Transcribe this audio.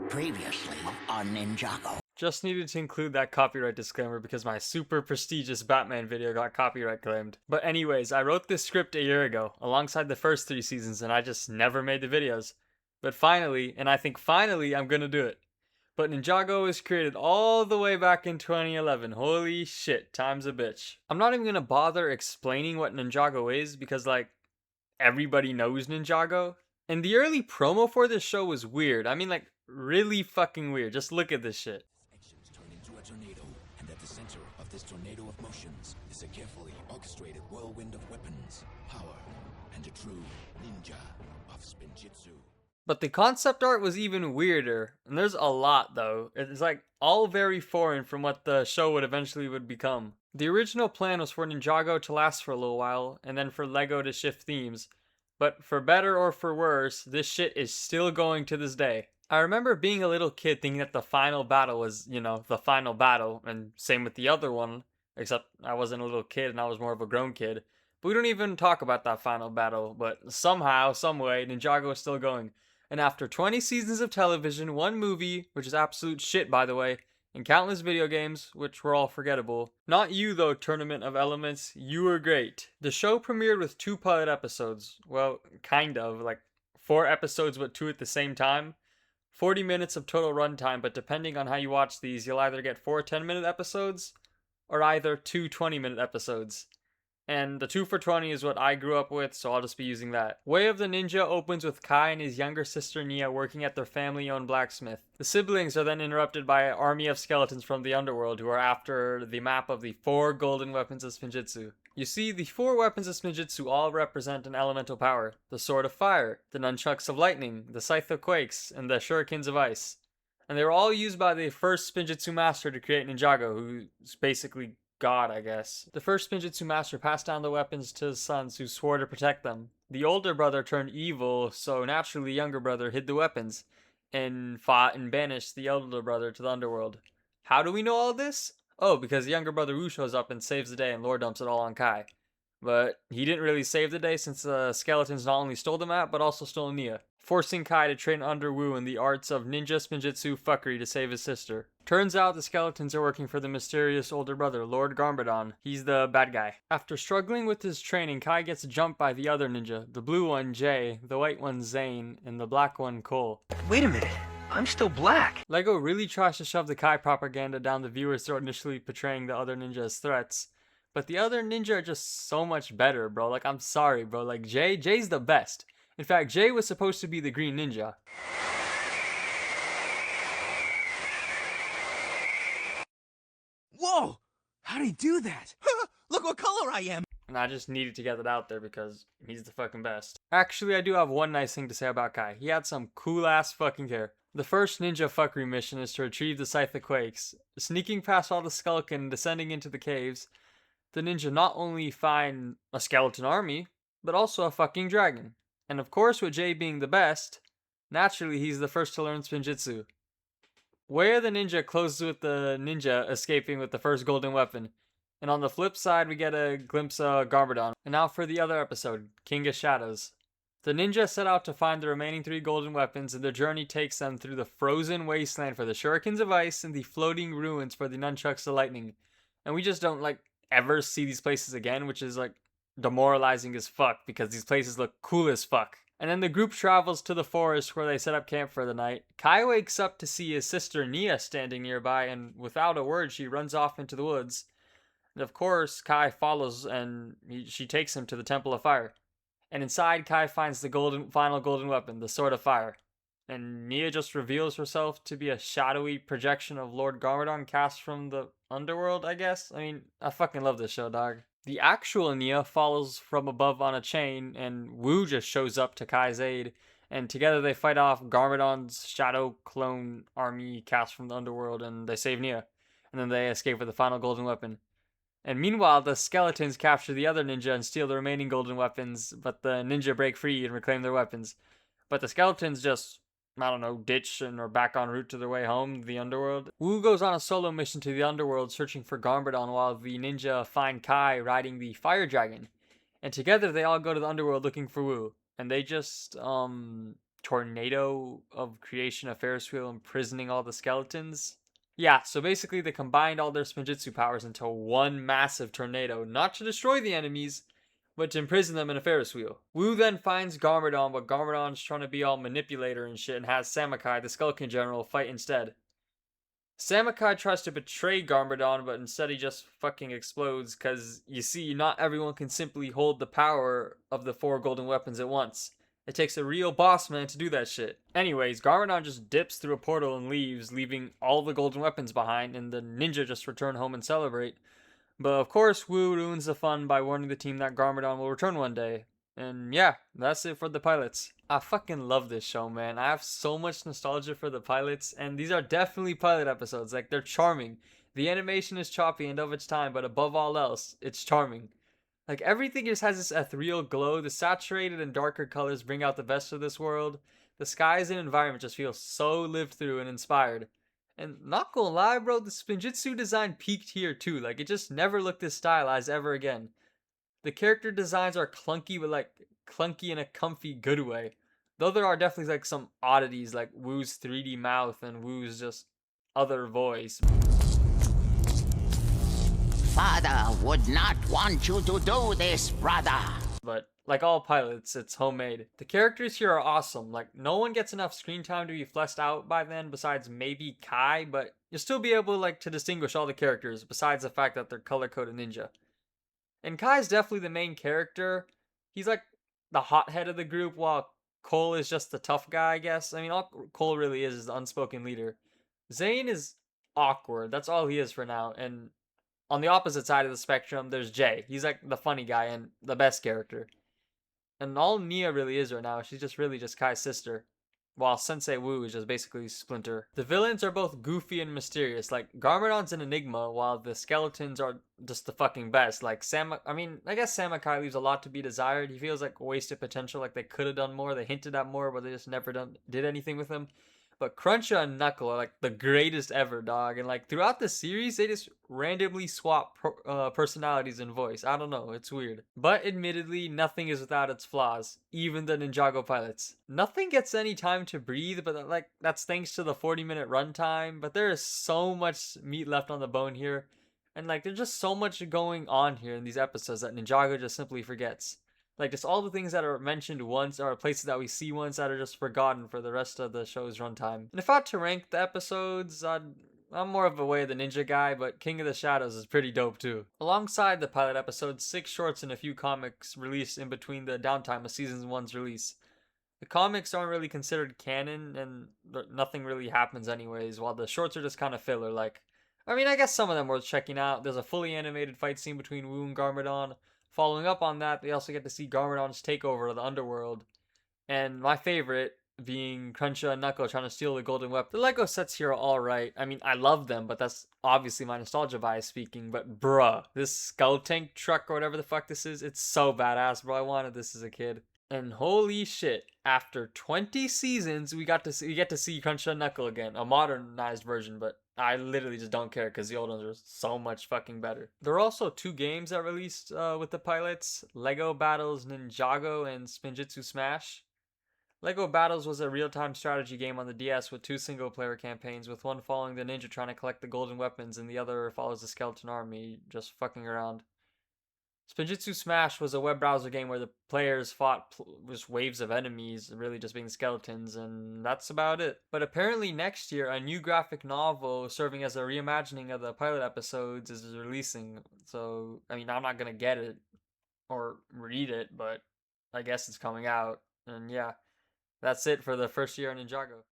Previously on Ninjago. Just needed to include that copyright disclaimer because my super prestigious Batman video got copyright claimed. But anyways, I wrote this script a year ago, alongside the first 3 seasons, and I just never made the videos. But finally, and I think finally, I'm gonna do it. But Ninjago was created all the way back in 2011. Holy shit, time's a bitch. I'm not even gonna bother explaining what Ninjago is because, like, everybody knows Ninjago. And the early promo for this show was weird. I mean, like, really fucking weird. Just look at this shit. Actions turn into a tornado, and at the center of this tornado of motions is a carefully orchestrated whirlwind of weapons, power, and a true ninja of spinjitzu. But the concept art was even weirder, and there's a lot though. It's like all very foreign from what the show would become. The original plan was for Ninjago to last for a little while, and then for LEGO to shift themes. But for better or for worse, this shit is still going to this day. I remember being a little kid thinking that the final battle was, the final battle, and same with the other one, except I wasn't a little kid and I was more of a grown kid. But we don't even talk about that final battle, but somehow, someway, Ninjago is still going. And after 20 seasons of television, one movie, which is absolute shit by the way, and countless video games, which were all forgettable. Not you though, Tournament of Elements, you were great. The show premiered with 2 pilot episodes. Well, kind of, like 4 episodes but 2 at the same time. 40 minutes of total runtime, but depending on how you watch these, you'll either get 4 10-minute episodes, or either 2 20-minute episodes. And the 2 for 20 is what I grew up with, so I'll just be using that. Way of the Ninja opens with Kai and his younger sister Nia working at their family-owned blacksmith. The siblings are then interrupted by an army of skeletons from the underworld who are after the map of the 4 golden weapons of Spinjitzu. You see, the 4 weapons of Spinjitzu all represent an elemental power. The Sword of Fire, the Nunchucks of Lightning, the Scythe of Quakes, and the Shurikens of Ice. And they were all used by the first Spinjitzu master to create Ninjago, who's basically God, I guess. The first Spinjitzu master passed down the weapons to his sons who swore to protect them. The older brother turned evil, so naturally the younger brother hid the weapons and fought and banished the elder brother to the underworld. How do we know all this? Oh, because the younger brother Wu shows up and saves the day and lore dumps it all on Kai. But he didn't really save the day since the skeletons not only stole the map, but also stole Nia, forcing Kai to train under Wu in the arts of ninja spinjitzu fuckery to save his sister. Turns out the skeletons are working for the mysterious older brother, Lord Garmadon. He's the bad guy. After struggling with his training, Kai gets jumped by the other ninja, the blue one, Jay, the white one, Zane, and the black one, Cole. Wait a minute, I'm still black. LEGO really tries to shove the Kai propaganda down the viewer's throat, initially portraying the other ninja as threats. But the other ninja are just so much better, bro. Like, I'm sorry, bro. Like, Jay's the best. In fact, Jay was supposed to be the green ninja. Whoa! How'd he do that? Look what color I am! And I just needed to get that out there because he's the fucking best. Actually, I do have one nice thing to say about Kai. He had some cool ass fucking hair. The first ninja fuckery mission is to retrieve the Scythe of Quakes. Sneaking past all the skeleton and descending into the caves, the ninja not only find a skeleton army, but also a fucking dragon. And of course, with Jay being the best, naturally he's the first to learn Spinjitzu. Way of the Ninja closes with the ninja escaping with the first golden weapon. And on the flip side, we get a glimpse of Garmadon. And now for the other episode, King of Shadows. The ninja set out to find the remaining 3 golden weapons, and their journey takes them through the frozen wasteland for the Shurikens of Ice and the floating ruins for the Nunchucks of Lightning. And we just don't, ever see these places again, which is, demoralizing as fuck, because these places look cool as fuck. And then the group travels to the forest where they set up camp for the night. Kai wakes up to see his sister Nia standing nearby, and without a word, she runs off into the woods. And of course, Kai follows, and she takes him to the Temple of Fire. And inside, Kai finds the final golden weapon, the Sword of Fire. And Nia just reveals herself to be a shadowy projection of Lord Garmadon cast from the underworld, I guess? I mean, I fucking love this show, dog. The actual Nia follows from above on a chain, and Wu just shows up to Kai's aid, and together they fight off Garmadon's shadow clone army cast from the underworld, and they save Nia. And then they escape with the final golden weapon. And meanwhile, the skeletons capture the other ninja and steal the remaining golden weapons, but the ninja break free and reclaim their weapons. But the skeletons just, ditch and are back en route to their way home, the underworld. Wu goes on a solo mission to the underworld searching for Garmadon while the ninja find Kai riding the fire dragon. And together they all go to the underworld looking for Wu. And they just, tornado of creation of Ferris wheel imprisoning all the skeletons. Yeah, so basically they combined all their Spinjitzu powers into one massive tornado, not to destroy the enemies, but to imprison them in a Ferris wheel. Wu then finds Garmadon, but Garmadon's trying to be all manipulator and shit and has Samakai, the Skeleton General, fight instead. Samakai tries to betray Garmadon, but instead he just fucking explodes, cause you see, not everyone can simply hold the power of the 4 golden weapons at once. It takes a real boss man to do that shit. Anyways, Garmadon just dips through a portal and leaves, leaving all the golden weapons behind, and the ninja just return home and celebrate. But of course, Wu ruins the fun by warning the team that Garmadon will return one day. And yeah, that's it for the pilots. I fucking love this show, man. I have so much nostalgia for the pilots, and these are definitely pilot episodes. Like, they're charming. The animation is choppy and of its time, but above all else, it's charming. Like, everything just has this ethereal glow. The saturated and darker colors bring out the best of this world. The skies and environment just feel so lived through and inspired. And not gonna lie, bro, the Spinjitzu design peaked here too. Like, it just never looked this stylized ever again. The character designs are clunky, but like clunky in a comfy, good way. Though there are definitely like some oddities, like Wu's 3D mouth and Wu's just other voice. Father would not want you to do this, brother. But like all pilots, it's homemade. The characters here are awesome. Like, no one gets enough screen time to be fleshed out by then besides maybe Kai, but you'll still be able like to distinguish all the characters besides the fact that they're color-coded ninja. And Kai's definitely the main character. He's like the hothead of the group, while Cole is just the tough guy, I guess. I mean, all Cole really is the unspoken leader. Zane is awkward. That's all he is for now. And on the opposite side of the spectrum, there's Jay. He's like the funny guy and the best character. And all Nia really is right now, she's just really just Kai's sister. While Sensei Wu is just basically Splinter. The villains are both goofy and mysterious. Like, Garmadon's an enigma, while the skeletons are just the fucking best. Like, I guess Samakai leaves a lot to be desired. He feels like wasted potential, like they could have done more. They hinted at more, but they just never did anything with him. But Cruncha and Knuckle are like the greatest ever, dog. And like throughout the series, they just randomly swap personalities and voice. I don't know, it's weird. But admittedly, nothing is without its flaws. Even the Ninjago pilots. Nothing gets any time to breathe, but like that's thanks to the 40-minute runtime. But there is so much meat left on the bone here. And like there's just so much going on here in these episodes that Ninjago just simply forgets. Like, just all the things that are mentioned once are places that we see once that are just forgotten for the rest of the show's runtime. And if I had to rank the episodes, I'm more of a Way of the Ninja guy, but King of the Shadows is pretty dope too. Alongside the pilot episodes, 6 shorts and a few comics released in between the downtime of Season 1's release. The comics aren't really considered canon, and nothing really happens anyways, while the shorts are just kind of filler. Like, I mean, I guess some of them worth checking out. There's a fully animated fight scene between Wu and Garmadon. Following up on that, they also get to see Garmadon's takeover of the underworld. And my favorite being Cruncha and Knuckle trying to steal the golden weapon. The Lego sets here are alright. I mean, I love them, but that's obviously my nostalgia bias speaking. But bruh, this Skull Tank truck or whatever the fuck this is, it's so badass, bro. I wanted this as a kid. And holy shit, after 20 seasons, we get to see Cruncha and Knuckle again. A modernized version, but I literally just don't care because the old ones are so much fucking better. There are also 2 games that released with the pilots. Lego Battles Ninjago and Spinjitzu Smash. Lego Battles was a real-time strategy game on the DS with 2 single-player campaigns, with one following the ninja trying to collect the golden weapons and the other follows the skeleton army just fucking around. Spinjitzu Smash was a web browser game where the players fought just waves of enemies, really just being skeletons, and that's about it. But apparently next year, a new graphic novel serving as a reimagining of the pilot episodes is releasing. So, I mean, I'm not gonna get it or read it, but I guess it's coming out. And yeah, that's it for the first year in Ninjago.